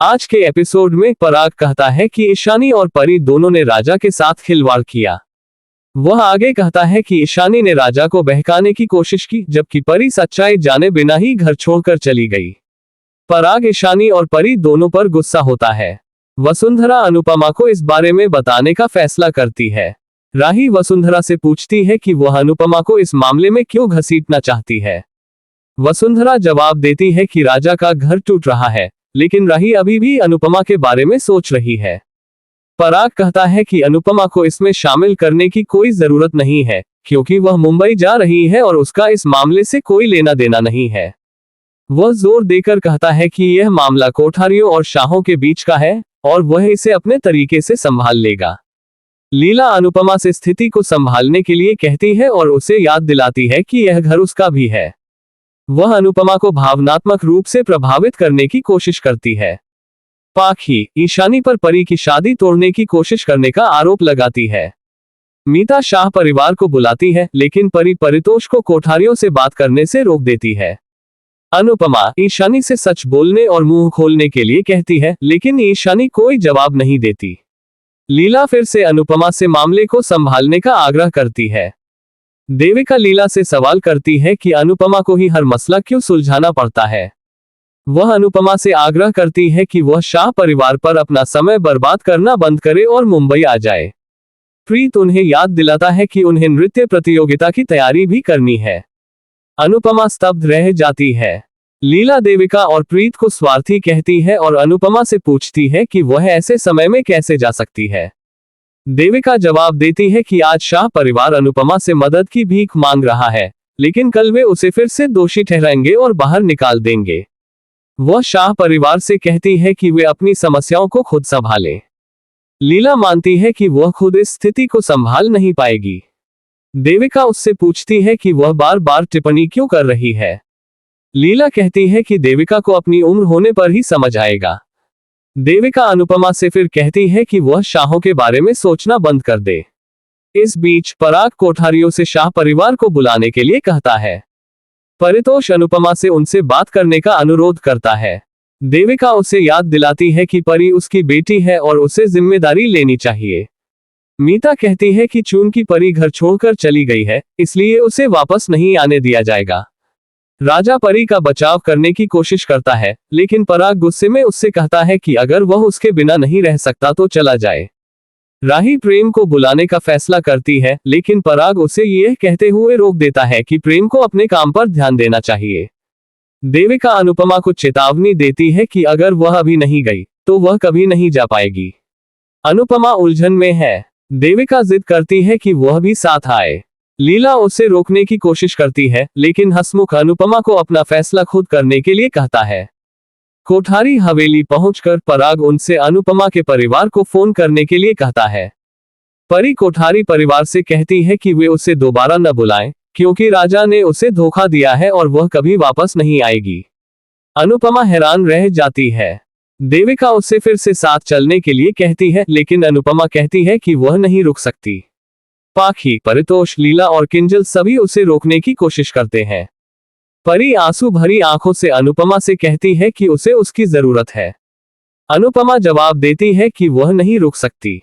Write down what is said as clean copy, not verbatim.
आज के एपिसोड में पराग कहता है कि ईशानी और परी दोनों ने राजा के साथ खिलवाड़ किया। वह आगे कहता है कि ईशानी ने राजा को बहकाने की कोशिश की, जबकि परी सच्चाई जाने बिना ही घर छोड़कर चली गई। पराग ईशानी और परी दोनों पर गुस्सा होता है। वसुंधरा अनुपमा को इस बारे में बताने का फैसला करती है। राही वसुंधरा से पूछती है कि वह अनुपमा को इस मामले में क्यों घसीटना चाहती है। वसुंधरा जवाब देती है कि राजा का घर टूट रहा है, लेकिन राही अभी भी अनुपमा के बारे में सोच रही है। पराग कहता है कि अनुपमा को इसमें शामिल करने की कोई जरूरत नहीं है, क्योंकि वह मुंबई जा रही है और उसका इस मामले से कोई लेना देना नहीं है। वह जोर देकर कहता है कि यह मामला कोठारियों और शाहों के बीच का है और वह इसे अपने तरीके से संभाल लेगा। लीला अनुपमा से स्थिति को संभालने के लिए कहती है और उसे याद दिलाती है कि यह घर उसका भी है। वह अनुपमा को भावनात्मक रूप से प्रभावित करने की कोशिश करती है। पाखी ईशानी पर परी की शादी तोड़ने की कोशिश करने का आरोप लगाती है। मीता शाह परिवार को बुलाती है, लेकिन परी परितोष को कोठारियों से बात करने से रोक देती है। अनुपमा ईशानी से सच बोलने और मुंह खोलने के लिए कहती है, लेकिन ईशानी कोई जवाब नहीं देती। लीला फिर से अनुपमा से मामले को संभालने का आग्रह करती है। देविका लीला से सवाल करती है कि अनुपमा को ही हर मसला क्यों सुलझाना पड़ता है। वह अनुपमा से आग्रह करती है कि वह शाह परिवार पर अपना समय बर्बाद करना बंद करे और मुंबई आ जाए। प्रीत उन्हें याद दिलाता है कि उन्हें नृत्य प्रतियोगिता की तैयारी भी करनी है। अनुपमा स्तब्ध रह जाती है। लीला देविका और प्रीत को स्वार्थी कहती है और अनुपमा से पूछती है कि वह ऐसे समय में कैसे जा सकती है। देविका जवाब देती है कि आज शाह परिवार अनुपमा से मदद की भीख मांग रहा है, लेकिन कल वे उसे फिर से दोषी ठहराएंगे और बाहर निकाल देंगे। वह शाह परिवार से कहती है कि वे अपनी समस्याओं को खुद संभालें। लीला मानती है कि वह खुद इस स्थिति को संभाल नहीं पाएगी। देविका उससे पूछती है कि वह बार बार टिप्पणी क्यों कर रही है। लीला कहती है कि देविका को अपनी उम्र होने पर ही समझ आएगा। देविका अनुपमा से फिर कहती है कि वह शाहों के बारे में सोचना बंद कर दे। इस बीच पराग कोठारियों से शाह परिवार को बुलाने के लिए कहता है। परितोष अनुपमा से उनसे बात करने का अनुरोध करता है। देविका उसे याद दिलाती है कि परी उसकी बेटी है और उसे जिम्मेदारी लेनी चाहिए। मीता कहती है कि चूंकि परी घर छोड़कर चली गई है, इसलिए उसे वापस नहीं आने दिया जाएगा। राजा परी का बचाव करने की कोशिश करता है, लेकिन पराग गुस्से में उससे कहता है कि अगर वह उसके बिना नहीं रह सकता तो चला जाए। राही प्रेम को बुलाने का फैसला करती है, लेकिन पराग उसे यह कहते हुए रोक देता है कि प्रेम को अपने काम पर ध्यान देना चाहिए। देविका अनुपमा को चेतावनी देती है कि अगर वह अभी नहीं गई तो वह कभी नहीं जा पाएगी। अनुपमा उलझन में है। देविका जिद करती है कि वह भी साथ आए। लीला उसे रोकने की कोशिश करती है, लेकिन हसमुख अनुपमा को अपना फैसला खुद करने के लिए कहता है। कोठारी हवेली पहुंचकर पराग उनसे अनुपमा के परिवार को फोन करने के लिए कहता है। परी कोठारी परिवार से कहती है कि वे उसे दोबारा न बुलाएं, क्योंकि राजा ने उसे धोखा दिया है और वह कभी वापस नहीं आएगी। अनुपमा हैरान रह जाती है। देविका उसे फिर से साथ चलने के लिए कहती है, लेकिन अनुपमा कहती है कि वह नहीं रुक सकती। पाखी परितोष लीला और किंजल सभी उसे रोकने की कोशिश करते हैं। परी आंसू भरी आंखों से अनुपमा से कहती है कि उसे उसकी जरूरत है। अनुपमा जवाब देती है कि वह नहीं रुक सकती।